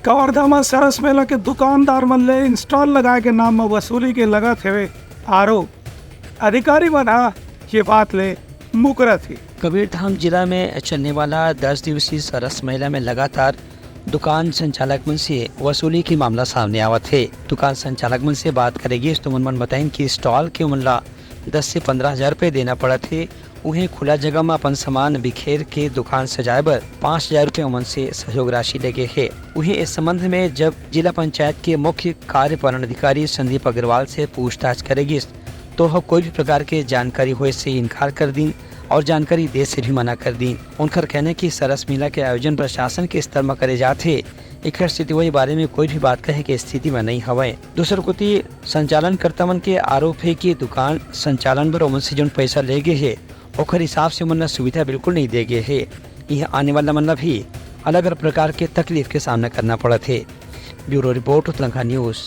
कवर्धामा सरस मेला के दुकानदार मन ले इंस्टॉल लगाए के नाम में वसूली के लगत हेवे आरोप। अधिकारी बना ये बात ले मुकरा थी। कबीरधाम जिला में चलने वाला 10 दिवसीय सरस मेला में लगातार दुकान संचालक मन से वसूली की मामला सामने आवत है। दुकान संचालक मन से बात करेगी तो मन बताइन कि स्टॉल के उमला 10 से 15 हजार रुपये देना पड़ा थे। उन्हें खुला जगह में अपन सामान बिखेर के दुकान सजाए बर 5 हजार रुपये उमन से सहयोग राशि लगे है। उन्हें इस संबंध में जब जिला पंचायत के मुख्य कार्यपालन अधिकारी संदीप अग्रवाल से पूछताछ करेगी तो वह कोई भी प्रकार के जानकारी हुए से इनकार कर दी और जानकारी दे से भी मना कर दी। उनका कहना कि सरस मेला के आयोजन प्रशासन के स्तर में करे जाते एक स्थिति वही बारे में कोई भी बात कहे के स्थिति में नहीं हवे। दूसर कोती संचालन कर्ता मन के आरोप है कि दुकान संचालन पर उमन से जो पैसा ले गए है ओखर हिसाब से उमन सुविधा बिल्कुल नहीं दे गए है। यह आने वाला मन भी अलग अलग प्रकार के तकलीफ के सामना करना पड़ा थे। Bureau report Telangana news.